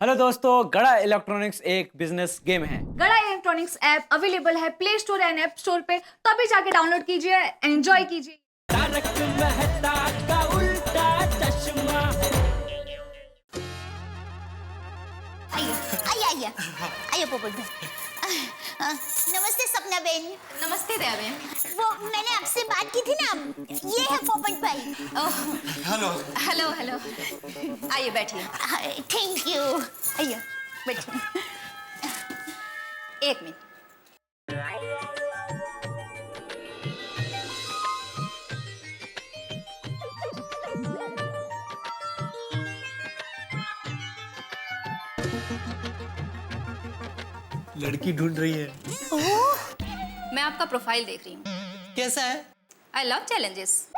Hello दोस्तों, गड़ा electronics एक बिजनेस गेम है। गड़ा इलेक्ट्रॉनिक्स ऐप अवेलेबल है play store and app store पे, तो अभी जाके डाउनलोड कीजिए, एंजॉय कीजिए। तारक मेहता का उल्टा चश्मा। आइए आइए पोपट भाई। नमस्ते सपना बेन। नमस्ते दया बहन। वो मैंने आपसे बात की थी ना, ये है पोपट भाई। हेलो। हेलो हेलो, आइए बैठिए। Thank you. आइए बैठिए। एक मिनट। लड़की ढूंढ रही है। मैं आपका प्रोफाइल देख रही हूँ। कैसा है? I love challenges.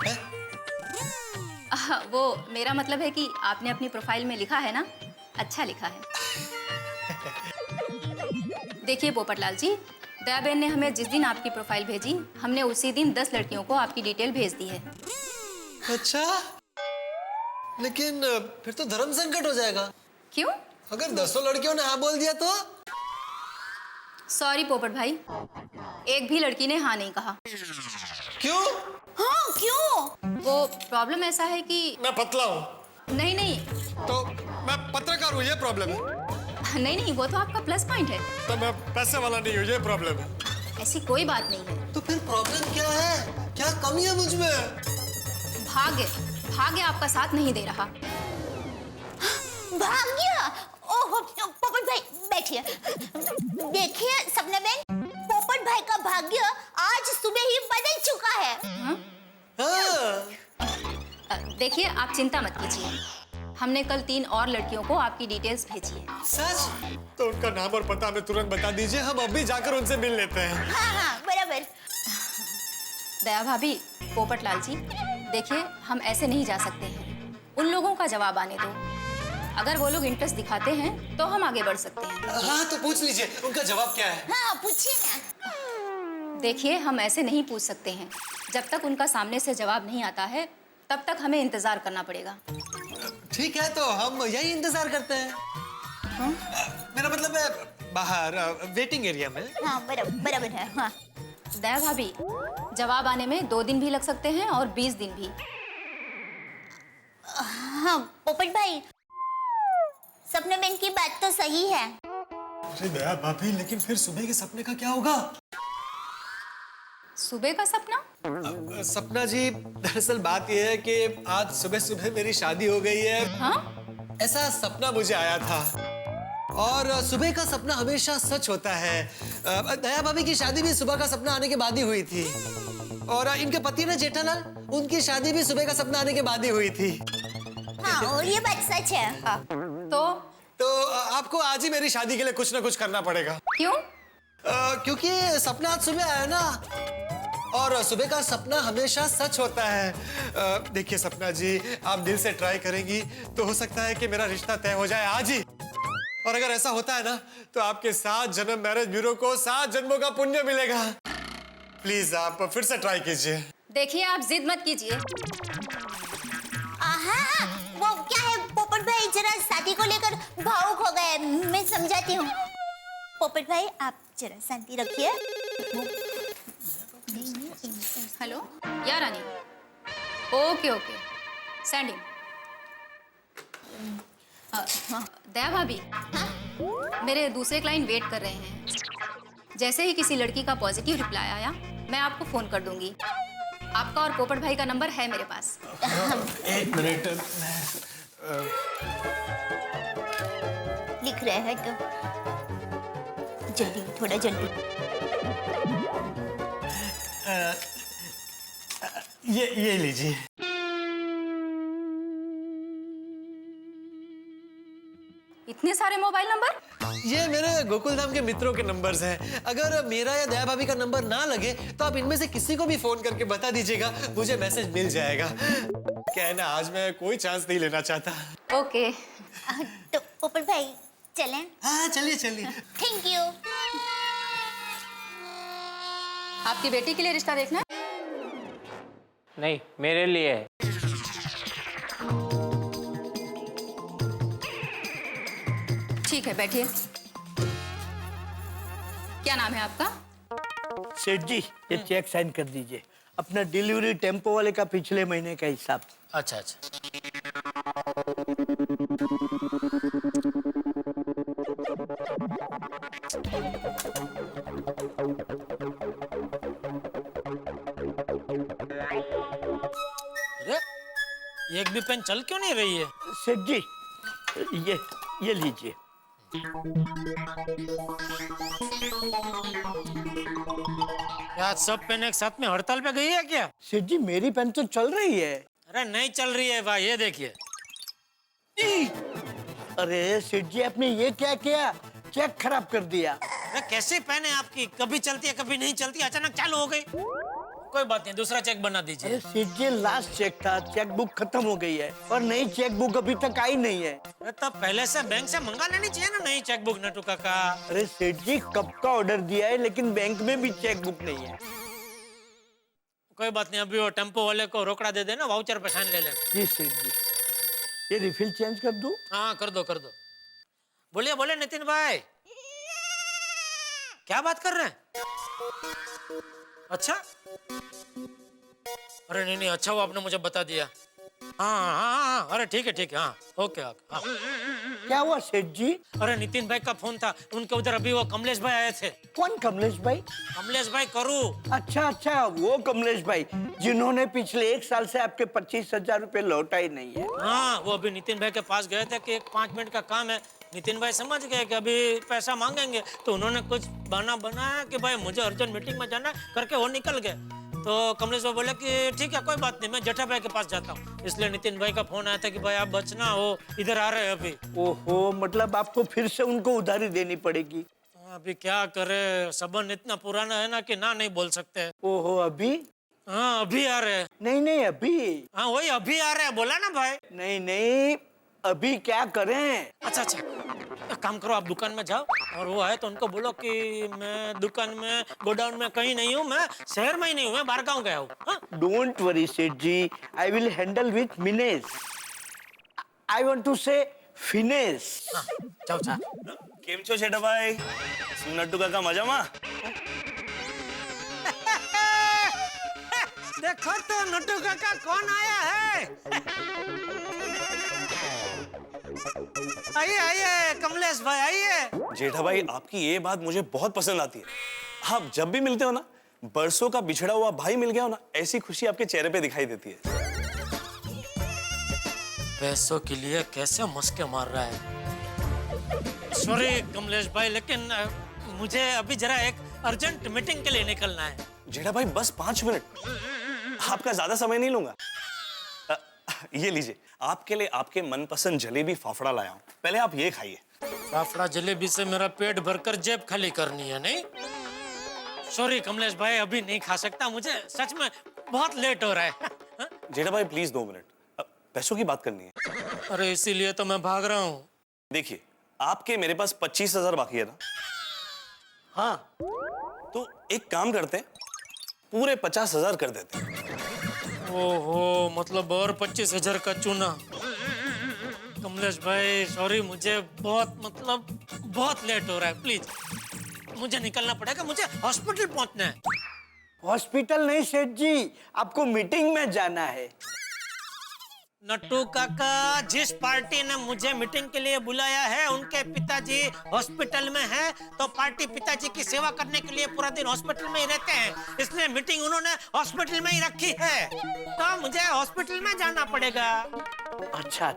वो मेरा मतलब है कि आपने अपनी प्रोफाइल में लिखा है ना, अच्छा लिखा है। देखिए पोपटलाल जी, दया बहन ने हमें जिस दिन आपकी प्रोफाइल भेजी, हमने उसी दिन 10 लड़कियों को आपकी डिटेल भेज दी है। अच्छा, लेकिन फिर तो धर्म संकट हो जाएगा। क्यों? अगर 10 लड़कियों ने हाँ बोल दिया तो? सॉरी पोपट भाई, एक भी लड़की ने हाँ नहीं कहा। क्यों? हाँ क्यों? वो प्रॉब्लम ऐसा है कि मैं पतला हूँ। नहीं नहीं तो मैं पत्रकार हूँ, ये प्रॉब्लम है। नहीं, वो तो आपका प्लस पॉइंट है। तो मैं पैसे वाला नहीं हूँ, ये प्रॉब्लम है। ऐसी कोई बात नहीं है। तो फिर प्रॉब्लम क्या है? क्या कमी है मुझ में? भाग्य आपका साथ नहीं दे रहा। भाग्य? ओह पोपट भाई बैठिए। देखिए सपना बेन, पोपट भाई का भाग्य आज सुबह ही बदल चुका है। हाँ। देखिए आप चिंता मत कीजिए, हमने कल 3 और लड़कियों को आपकी डिटेल्स भेजी है। सच? तो उनका नाम और पता हमें तुरंत बता दीजिए, हम अभी जाकर उनसे मिल लेते हैं। हाँ बराबर। दया भाभी, पोपटलाल जी, देखिए हम ऐसे नहीं जा सकते हैं। उन लोगों का जवाब आने दो। अगर वो लोग इंटरेस्ट दिखाते हैं तो हम आगे बढ़ सकते हैं। हाँ तो पूछ लीजिए, उनका जवाब क्या है? हाँ पूछिए ना। देखिए हम ऐसे नहीं पूछ सकते हैं, जब तक उनका सामने से जवाब नहीं आता है तब तक हमें इंतजार करना पड़ेगा। ठीक है, तो हम यही इंतजार करते हैं। मेरा मतलब है बाहर वेटिंग एरिया में। हाँ बराबर है। हाँ दया भाभी, जवाब आने में 2 दिन भी लग सकते हैं और 20 दिन भी। हाँ पोपट भाई, सपना बेन की बात तो सही है। अरे दया भाभी, लेकिन फिर सुबह के सपने का क्या होगा? सुबह का सपना? सपना जी, दरअसल बात यह है कि आज सुबह सुबह मेरी शादी हो गई है। हाँ? ऐसा सपना मुझे आया था, और सुबह का सपना हमेशा सच होता है। दया भाभी की शादी भी सुबह का सपना आने के बाद ही हुई थी, और इनके पति ना जेठालाल, उनकी शादी भी सुबह का सपना आने के बाद ही हुई थी। हाँ और ये बात सच है। हाँ। तो आपको आज ही मेरी शादी के लिए कुछ ना कुछ करना पड़ेगा। क्यों? क्योंकि सपना आज सुबह आया ना, और सुबह का सपना हमेशा सच होता है। देखिए सपना जी, आप दिल से ट्राई करेंगी तो हो सकता है कि मेरा रिश्ता तय हो जाए आज ही। और अगर ऐसा होता है ना, तो आपके 7 जन्म मैरिज ब्यूरो को 7 जन्मों का पुण्य मिलेगा। प्लीज आप फिर से ट्राई कीजिए। देखिए आप जिद मत कीजिए। हाँ वो क्या है पोपट भाई, जरा शादी को लेकर भावुक हो गए, मैं समझाती हूँ। पोपट भाई आप जरा शांति रखिए। हेलो या रानी? Okay sending. दया भाभी, मेरे दूसरे क्लाइंट वेट कर रहे हैं। जैसे ही किसी लड़की का पॉजिटिव रिप्लाई आया, मैं आपको फोन कर दूंगी। आपका और पोपट भाई का नंबर है मेरे पास। एक मिनट, लिख रहे हैं तो जल्दी, थोड़ा जल्दी। ये लीजिए। इतने सारे मोबाइल नंबर? ये मेरे गोकुल धाम के मित्रों के नंबर्स हैं। अगर मेरा या दया भाभी का नंबर ना लगे तो आप इनमें से किसी को भी फोन करके बता दीजिएगा, मुझे मैसेज मिल जाएगा। क्या है ना, आज मैं कोई चांस नहीं लेना चाहता। ओके। तो पोपट भाई चलें? हाँ चलिए चलिए। Thank you. आपकी बेटी के लिए रिश्ता देखना? नहीं, मेरे लिए है। ठीक है, बैठिए। क्या नाम है आपका? सेठ जी, ये चेक साइन कर दीजिए। अपना डिलीवरी टेम्पो वाले का पिछले महीने का हिसाब। अच्छा अच्छा। अरे एक भी पेन चल क्यों नहीं रही है? सेठ जी, ये लीजिए। क्या सब पेन एक साथ में हड़ताल पे गई है क्या? सेठ जी, मेरी पेन तो चल रही है। अरे नहीं चल रही है भाई, ये देखिए। अरे सेठ जी, आपने ये क्या किया? चेक खराब कर दिया। अरे कैसी पेन है आपकी? कभी चलती है कभी नहीं चलती, अचानक चालू हो गई। कोई बात नहीं, दूसरा चेक बना दीजिए। अरे सेठ जी, लास्ट चेक था, चेक बुक खत्म हो गई है और नई चेक बुक अभी तक आई नहीं है। अरे तब पहले से बैंक से मंगा लेनी चाहिए ना नई चेक बुक, नटू काका। अरे सेठ जी, कब का ऑर्डर दिया है, लेकिन बैंक में भी चेक बुक नहीं है। कोई बात नहीं, अभी वो टेम्पो वाले को रोकड़ा दे देना, वाउचर पे साइन ले लेना। जी सेठ जी, ये रिफिल चेंज कर दूं? हाँ कर दो कर दो। बोलिए बोलिए नितिन भाई, क्या बात कर रहे हैं? अच्छा, अरे नहीं नहीं, अच्छा वो आपने मुझे बता दिया। हाँ हाँ हाँ हाँ, अरे ठीक है हाँ, ओके ओके हाँ। क्या हुआ सेठ जी? अरे नितिन भाई का फोन था, उनके उधर अभी वो कमलेश भाई आए थे। कौन कमलेश भाई? कमलेश भाई करू। अच्छा, वो कमलेश भाई जिन्होंने पिछले 1 साल से आपके 25,000 रुपए लौटाए नहीं है। हाँ, वो अभी नितिन भाई के पास गए थे कि 5 मिनट का काम है। नितिन भाई समझ गए कि अभी पैसा मांगेंगे, तो उन्होंने कुछ बहाना बनाया कि भाई मुझे अर्जेंट मीटिंग में जाना है, करके वो निकल गए। तो कमलेश भाई बोले कि ठीक है कोई बात नहीं, मैं जेठा भाई के पास जाता हूँ। इसलिए नितिन भाई का फोन आया था कि भाई आप बचना हो, इधर आ रहे हैं अभी। ओहो, मतलब आपको फिर से उनको उधारी देनी पड़ेगी। अभी क्या करे, संबंध इतना पुराना है ना कि ना नहीं बोल सकते। ओहो, अभी? हाँ अभी आ रहे हैं। नहीं अभी। हाँ वही अभी आ रहे हैं, बोला ना भाई। नहीं, अभी क्या करें? अच्छा, एक काम करो, आप दुकान में जाओ और वो आए तो उनको बोलो कि मैं दुकान में, गोडाउन में कहीं नहीं हूँ, मैं शहर में ही नहीं हूँ, मैं बाहर गाँव गया हूँ। डोंट वरी सेठ जी, I will handle with mines. I want to say finesse. जाओ। કેમ છો છેટા ભાઈ? નટ્ટુ કાકા મજામાં? देखो तो नट्टू काका कौन आया है। आइए कमलेश भाई आइए। जेठा भाई, आपकी ये बात मुझे बहुत पसंद आती है। आप जब भी मिलते हो ना, बरसों का बिछड़ा हुआ भाई मिल गया हो ना, ऐसी खुशी आपके चेहरे पे दिखाई देती है। पैसों के लिए कैसे मस्के मार रहा है। सॉरी कमलेश भाई, लेकिन मुझे अभी जरा एक अर्जेंट मीटिंग के लिए निकलना है। जेठा भाई बस 5 मिनट, आपका ज्यादा समय नहीं लूंगा। ये लीजिए, आपके लिए आपके मनपसंद जलेबी फाफड़ा लाया हूँ, पहले आप ये खाइए। फाफड़ा जलेबी से मेरा पेट भरकर जेब खाली करनी है नहीं? सॉरी कमलेश भाई, अभी नहीं खा सकता, मुझे सच में बहुत लेट हो रहा है। जेठा भाई प्लीज 2 मिनट, पैसों की बात करनी है। अरे इसीलिए तो मैं भाग रहा हूँ। देखिए, आपके मेरे पास 25,000 बाकी है ना? हाँ, तो एक काम करते हैं, पूरे 50,000 कर देते हैं। ओहो, मतलब और 25,000 का चूना। कमलेश भाई सॉरी, मुझे बहुत लेट हो रहा है, प्लीज मुझे निकलना पड़ेगा, मुझे हॉस्पिटल पहुंचना है। हॉस्पिटल नहीं सेठ जी, आपको मीटिंग में जाना है। नट्टू काका, जिस पार्टी ने मुझे मीटिंग के लिए बुलाया है उनके पिताजी हॉस्पिटल में हैं, तो पार्टी पिताजी की सेवा करने के लिए पूरा दिन हॉस्पिटल में ही रहते हैं, इसलिए मीटिंग उन्होंने हॉस्पिटल में ही रखी है, तो मुझे हॉस्पिटल में जाना पड़ेगा। अच्छा,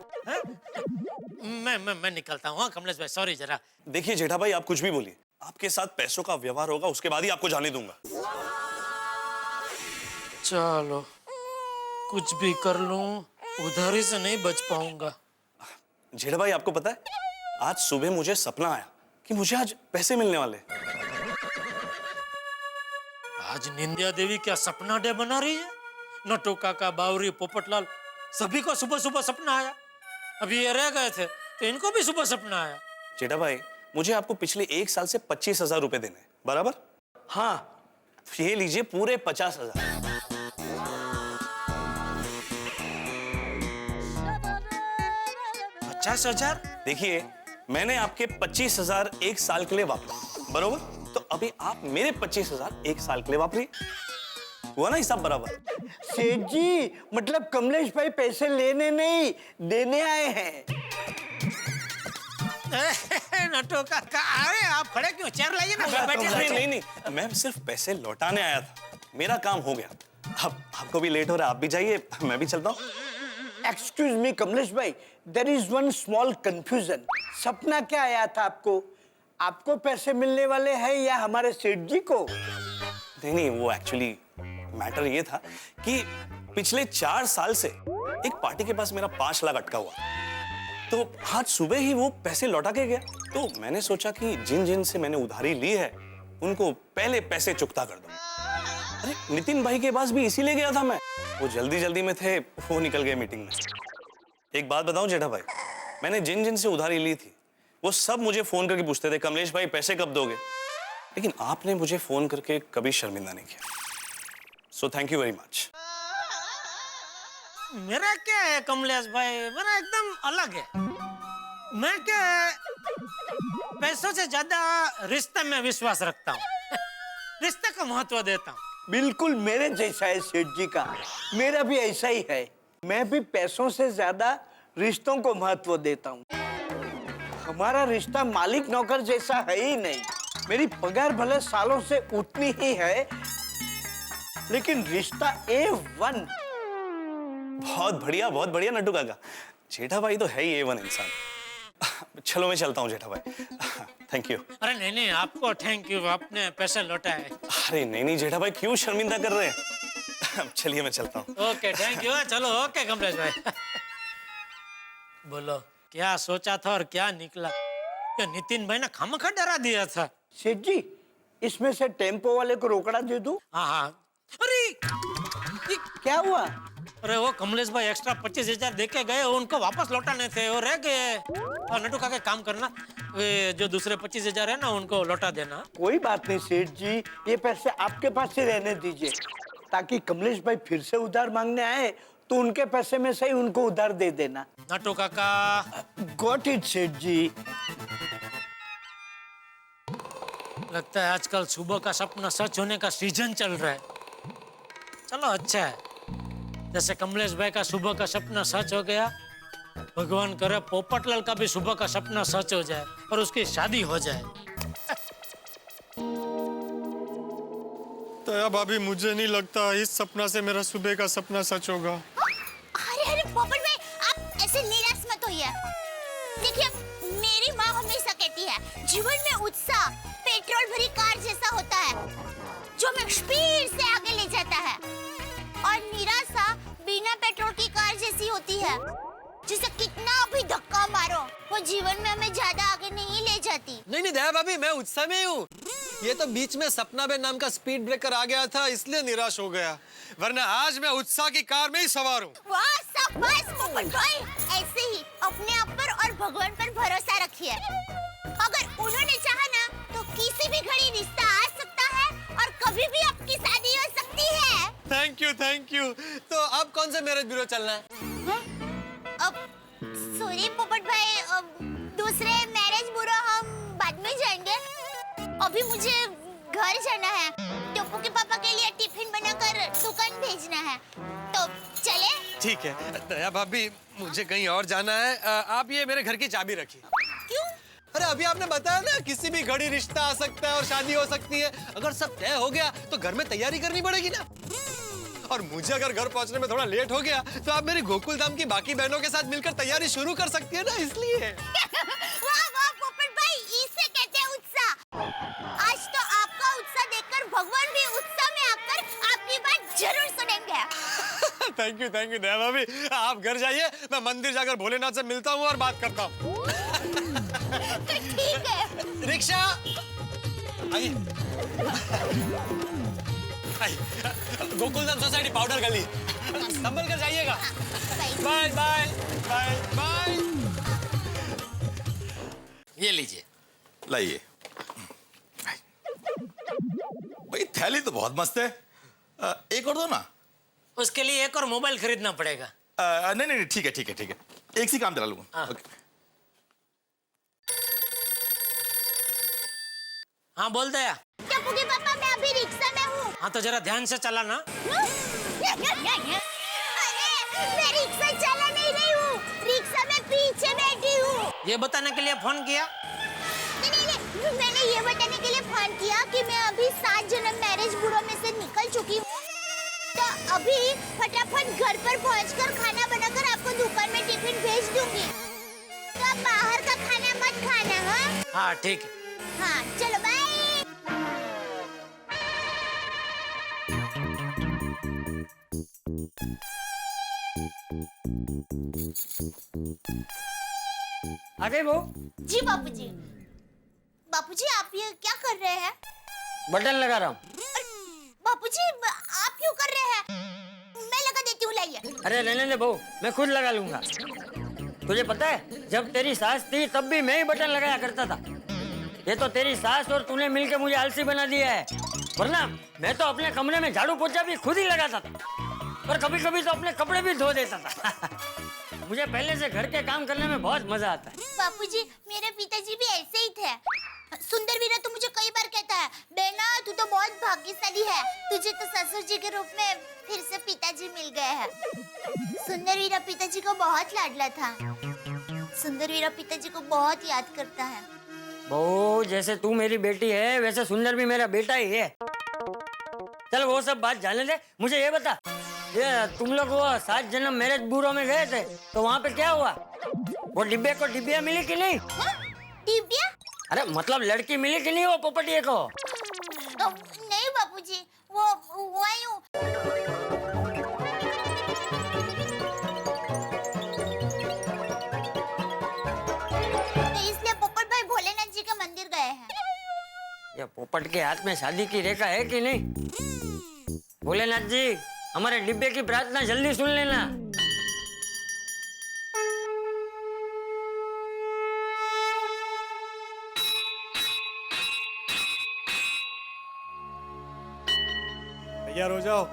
मैं निकलता हूँ। हाँ कमलेश भाई सॉरी जरा। देखिए जेठा भाई, आप कुछ भी बोलिए, आपके साथ पैसों का व्यवहार होगा, उसके बाद ही आपको जाने दूंगा। चलो कुछ भी कर लूं, उधारी से नहीं बच पाऊंगा। जेठा भाई, आपको पता है, आज सुबह मुझे सपना आया कि मुझे आज पैसे मिलने वाले। आज निंदिया देवी क्या सपना डे बना रही है? नट्टू काका, बावरी, पोपटलाल, सभी को सुबह सुबह सपना आया। अभी ये रह गए थे तो इनको भी सुबह सपना आया। जेठा भाई, मुझे आपको पिछले 1 साल से 25,000 रुपए देने हैं, बराबर? हाँ, ये लीजिए पूरे 50,000। $50,000? देखिए, मैंने आपके 25,000 एक साल के लिए वापरे, बरोबर? तो अभी आप मेरे 25,000 एक साल के लिए वापरिए। हुआ ना हिसाब बराबर? सेठ जी, मतलब कमलेश भाई पैसे लेने नहीं देने आए हैं। नटो काका, अरे आप खड़े क्यों? चेयर लाइए ना, बैठिए। नहीं, मैं सिर्फ पैसे लौटाने आया था, मेरा काम हो गया। अब आपको भी लेट हो रहा है, आप भी जाइए, मैं भी चलता हूँ। एक्सक्यूज मी कमलेश भाई, there is one small confusion. सपना क्या आया था आपको? आपको पैसे मिलने वाले हैं या हमारे सेठ जी को? नहीं, वो एक्चुअली मैटर ये था कि पिछले 4 साल से एक पार्टी के पास मेरा 5 लाख अटका हुआ, तो आज सुबह ही वो पैसे लौटा के गया। तो मैंने सोचा कि जिन जिन से मैंने उधारी ली है उनको पहले पैसे चुकता कर दूं। अरे नितिन भाई के पास भी इसीलिए गया था मैं, वो जल्दी में थे, वो निकल गए मीटिंग में। एक बात बताऊं जेठा भाई, मैंने जिन जिन से उधारी ली थी वो सब मुझे फोन करके पूछते थे, कमलेश भाई पैसे कब दोगे? लेकिन आपने मुझे फोन करके कभी शर्मिंदा नहीं किया। So thank you very much. मेरा क्या है कमलेश भाई, मेरा एकदम अलग है। मैं क्या है, पैसों से ज्यादा रिश्ते में विश्वास रखता हूँ। रिश्ते को महत्व देता हूँ। बिल्कुल मेरे जैसा है सेठ जी का, मेरा भी ऐसा ही है। मैं भी पैसों से ज्यादा रिश्तों को महत्व देता हूँ। हमारा रिश्ता मालिक नौकर जैसा है ही नहीं। मेरी पगार भले सालों से उतनी ही है, लेकिन रिश्ता A1। बहुत बढ़िया नट्टू काका, जेठा भाई तो है ही A1 इंसान। चलो मैं चलता हूँ जेठा भाई, थैंक यू। अरे नहीं, आपको थैंक यू, आपने पैसे लौटाए। अरे नहीं जेठा भाई, क्यों शर्मिंदा कर रहे हैं? चलिए मैं चलता हूँ। ओके थैंक यू, चलो ओके कमलेश भाई। बोलो क्या सोचा था और क्या निकला? ये नितिन भाई ने खामखा डरा दिया था। सेठ जी, इसमें से टेम्पो वाले को रोकड़ा दे दूं? हाँ। अरे क्या हुआ? अरे वो कमलेश भाई एक्स्ट्रा 25,000 दे के गए, उनको वापस लौटाने थे, वो रह गए। और नटू काका काम करना, वे जो दूसरे 25,000 है ना उनको लौटा देना। कोई बात नहीं सेठ जी, ये पैसे आपके पास ही रहने दीजिए, ताकि कमलेश भाई फिर से उधार मांगने आए तो उनके पैसे में से ही उनको उधार दे देना। नटू काका। गॉट इट सेठ जी। लगता है आजकल सुबह का सपना सच होने का सीजन चल रहा है। चलो अच्छा है, जैसे कमलेश भाई का सुबह का सपना सच हो गया, भगवान करे पोपटलाल का भी सुबह का सपना सच हो जाए और उसकी शादी हो जाए। तो अब अभी मुझे नहीं लगता इस सपना से मेरा सुबह का सपना सच होगा। अरे पोपट भाई, आप ऐसे निराश मत होइए। देखिए, मेरी माँ हमेशा कहती है जीवन में उत्साह पेट्रोल भरी कार जैसा होता है, जो हमें स्पीड से आगे ले जाता है, और निराशा बिना पेट्रोल की कार जैसी होती है, जिसे कितना भी धक्का मारो वो जीवन में हमें ज्यादा आगे नहीं ले जाती। नहीं दया भाभी, मैं उत्साह में हूँ। ये तो बीच में सपना बेन नाम का स्पीड ब्रेकर आ गया था, इसलिए निराश हो गया, वरना आज मैं उत्साह की कार में ही सवार हूँ। वाह शाबाश पोपट भाई, ऐसे ही अपने आप पर और भगवान पर भरोसा रखिए। अगर उन्होंने चाहा ना तो किसी भी घड़ी रिश्ता आ सकता है और कभी भी आपकी शादी हो सकती है। Thank you. तो अब कौन सा मैरिज ब्यूरो चलना है? अब सॉरी पोपट भाई, दूसरे मैरिज ब्यूरो हम बाद में जाएंगे। अभी मुझे घर जाना है, टप्पू के पापा के लिए टिफिन बनाकर दुकान भेजना है, तो चले? ठीक है दया भाभी, मुझे कहीं और जाना है। आप ये मेरे घर की चाबी रखिए। क्यों? अरे अभी आपने बताया ना किसी भी घड़ी रिश्ता आ सकता है और शादी हो सकती है। अगर सब तय हो गया तो घर में तैयारी करनी पड़ेगी ना। और मुझे अगर घर पहुंचने में थोड़ा लेट हो गया तो आप मेरी गोकुल धाम की बाकी बहनों के साथ मिलकर तैयारी शुरू कर सकती है ना, इसलिए। वाह वाह पोपट भाई, इसे कहते हैं उत्साह। आज तो आपका उत्साह देखकर भगवान भी उत्साह में आकर आपकी बात जरूर सुनेंगे। थैंक यू दया भाभी, आप घर जाइए, मैं मंदिर जाकर भोलेनाथ से मिलता हूँ और बात करता हूँ। ठीक है। रिक्शा आइए। गोकुलधाम सोसाइटी पाउडर गली, संभल कर जाइएगा। Bye bye bye bye. ये लीजिए, लाइए। भाई थैली तो बहुत मस्त है, एक और दो ना। उसके लिए एक और मोबाइल खरीदना पड़ेगा। नहीं ठीक है, एक सी काम चला लूंगा। हाँ। ओके। हाँ बोल दया। टप्पू के पापा, मैं अभी रिक्शा में हूँ। हाँ तो जरा ध्यान से चलाना। अरे मैं रिक्शा चला नहीं रही हूँ, रिक्शा में पीछे बैठी हूँ। ये बताने के लिए फोन किया? नहीं, मैंने ये बताने के लिए फोन किया कि मैं अभी 7 जन्म मैरिज ब्यूरो में से निकल चुकी हूँ, तो अभी फटाफट घर पर पहुँचकर खाना बनाकर आपको दुकान में टिफिन भेज दूंगी। तो आप बाहर का खाना मत खाना। हाँ हाँ ठीक है। हाँ चलो बाय। आ गई बहू? जी बापूजी। बापूजी आप ये क्या कर रहे हैं? बटन लगा रहा हूँ। बापूजी आप क्यों कर रहे हैं? मैं लगा देती हूँ, लाइए। अरे रहने दे बहू, मैं खुद लगा लूंगा। तुझे पता है जब तेरी सास थी तब भी मैं ही बटन लगाया करता था। ये तो तेरी सास और तूने मिलके मुझे आलसी बना दिया है, वरना मैं तो अपने कमरे में झाड़ू पोछा भी खुद ही लगाता था और कभी कभी तो अपने कपड़े भी धो देता था। मुझे पहले से घर के काम करने में बहुत मजा आता है। बापूजी मेरे पिताजी भी ऐसे ही थे। सुंदर वीरा तो मुझे कई बार कहता है, बेना तू तो बहुत भाग्यशाली है, तुझे तो ससुर जी के रूप में फिर से पिताजी मिल गए हैं। सुंदर वीरा पिताजी को बहुत लाडला था। सुंदर वीरा पिताजी को बहुत याद करता है। बहू जैसे तू मेरी बेटी है वैसे सुंदर भी मेरा बेटा ही है। चल वो सब बात जाने दे, मुझे ये बता, ये तुम लोग वो 7 जन्म मैरिज ब्यूरो में गए थे तो वहाँ पे क्या हुआ? वो डिब्बे को डिब्बिया मिली कि नहीं? दिव्या? अरे मतलब लड़की मिली कि नहीं वो पोपटिए को? नहीं बापूजी, वो आई हूँ। तो इसलिए पोपट भाई भोलेनाथ जी के मंदिर गए हैं। ये पोपट के हाथ में शादी की रेखा है कि नहीं? भोलेनाथ जी हमारे डिब्बे की प्रार्थना जल्दी सुन लेना। तैयार हो जाओ,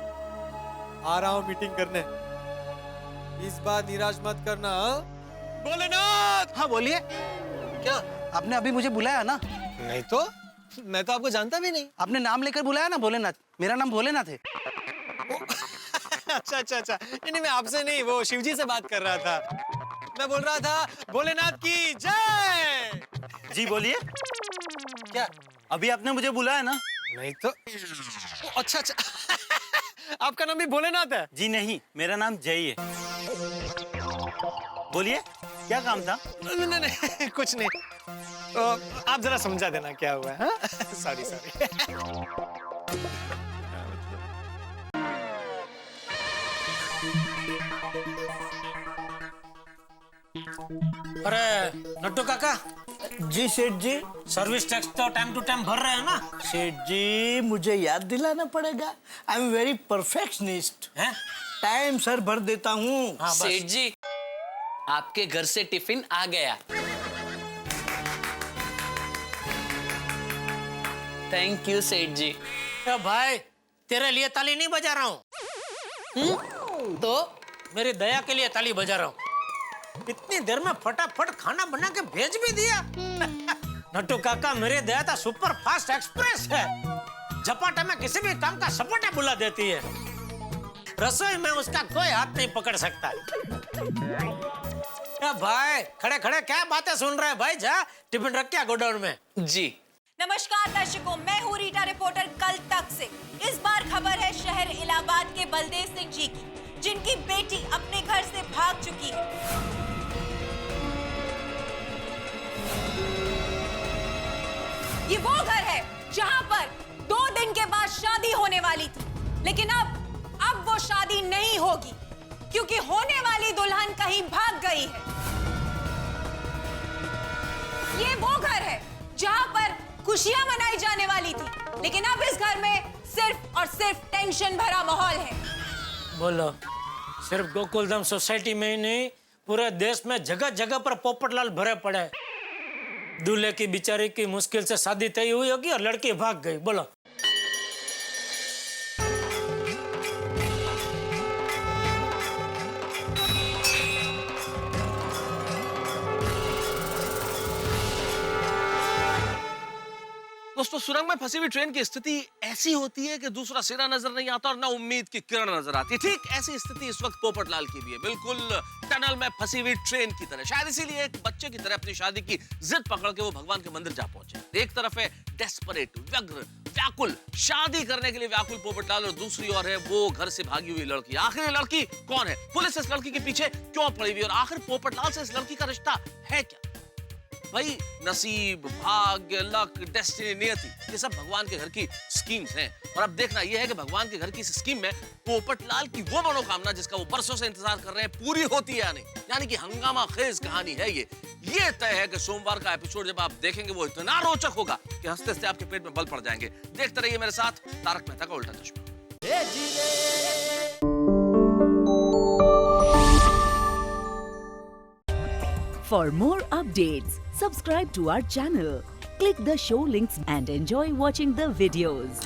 आ रहा हूँ मीटिंग करने। इस बार निराश मत करना। हाँ? भोलेनाथ। हाँ बोलिए। क्या आपने अभी मुझे बुलाया ना? नहीं तो मैं तो आपको जानता भी नहीं। आपने नाम लेकर बुलाया ना भोलेनाथ, मेरा नाम भोलेनाथ है। अच्छा अच्छा अच्छा, नहीं मैं आपसे नहीं, वो शिवजी से बात कर रहा था। मैं बोल रहा था भोलेनाथ की जय। जी बोलिए। क्या अभी आपने मुझे बुलाया ना? नहीं तो अच्छा अच्छा आपका नाम भी भोलेनाथ है? जी नहीं, मेरा नाम जय है। बोलिए क्या काम था? नहीं नहीं, नहीं कुछ नहीं। तो आप जरा समझा देना क्या हुआ है। Sorry sorry. अरे नट्टू काका, जी सेठ जी। सर्विस टैक्स तो टाइम टू टाइम भर रहे हैं ना? सेठ जी मुझे याद दिलाना पड़ेगा, आई एम वेरी परफेक्शनिस्ट। हैं? टाइम सर भर देता हूँ। हाँ बस। सेठ जी आपके घर से टिफिन आ गया। थैंक यू सेठ जी। ए भाई तेरे लिए ताली नहीं बजा रहा हूँ, तो मेरी दया के लिए ताली बजा रहा हूँ। इतनी देर में फटाफट खाना बना के भेज भी दिया। नट्टू काका मेरी दया तो सुपर फास्ट एक्सप्रेस है, झपाटे में किसी भी काम का सपाटा बुला देती है। रसोई में उसका कोई हाथ नहीं पकड़ सकता। ए भाई खड़े खड़े क्या बातें सुन रहे हैं भाई? जा टिफिन रख क्या गोडाउन में। जी नमस्कार दर्शकों, मैं हूँ रीटा रिपोर्टर कल तक से। इस बार खबर है शहर इलाहाबाद के बलदेव सिंह जी की, जिनकी बेटी अपने घर से भाग चुकी है। ये वो घर है जहाँ पर 2 दिन के बाद शादी होने वाली थी, लेकिन अब वो शादी नहीं होगी क्योंकि होने वाली दुल्हन कहीं भाग गई है। ये वो घर है जहाँ पर खुशियां मनाई जाने वाली थी, लेकिन अब इस घर में सिर्फ और सिर्फ टेंशन भरा माहौल है। बोलो, सिर्फ गोकुलधाम सोसाइटी में ही नहीं, पूरे देश में जगह जगह पर पोपटलाल भरे पड़े। दूल्हे की बेचारी की मुश्किल से शादी तय हुई होगी और लड़की भाग गई। बोलो। दोस्तों, सुरंग में फंसी हुई ट्रेन की स्थिति ऐसी होती है कि दूसरा सिरा नजर नहीं आता और ना उम्मीद की किरण नजर आती है। ठीक ऐसी स्थिति इस वक्त पोपटलाल की भी है, बिल्कुल टनल में फंसी हुई ट्रेन की तरह। शायद इसीलिए एक बच्चे की तरह अपनी शादी की जिद पकड़ के वो भगवान के मंदिर जा पहुंचे। एक तरफ है डेस्परेट, व्यग्र, व्याकुल, शादी करने के लिए व्याकुल पोपटलाल, और दूसरी ओर है वो घर से भागी हुई लड़की। आखिर ये लड़की कौन है? पुलिस इस लड़की के पीछे क्यों पड़ी हुई? और आखिर पोपटलाल से इस लड़की का रिश्ता है क्या? भाई, नसीब, भाग्य, लक, डेस्टिनी, नियति, ये सब भगवान के घर की स्कीम्स हैं। और अब देखना यह है कि भगवान के घर की इस स्कीम में पोपटलाल की वो मनोकामना जिसका वो बरसों से इंतजार कर रहे हैं पूरी होती है या नहीं। यानी कि हंगामा खेज कहानी है ये तय है कि सोमवार का एपिसोड जब आप देखेंगे वो इतना रोचक होगा कि हंसते हंसते आपके पेट में बल पड़ जाएंगे। देखते रहिए मेरे साथ तारक मेहता का उल्टा चश्मा। For more updates, subscribe to our channel, click the show links and enjoy watching the videos.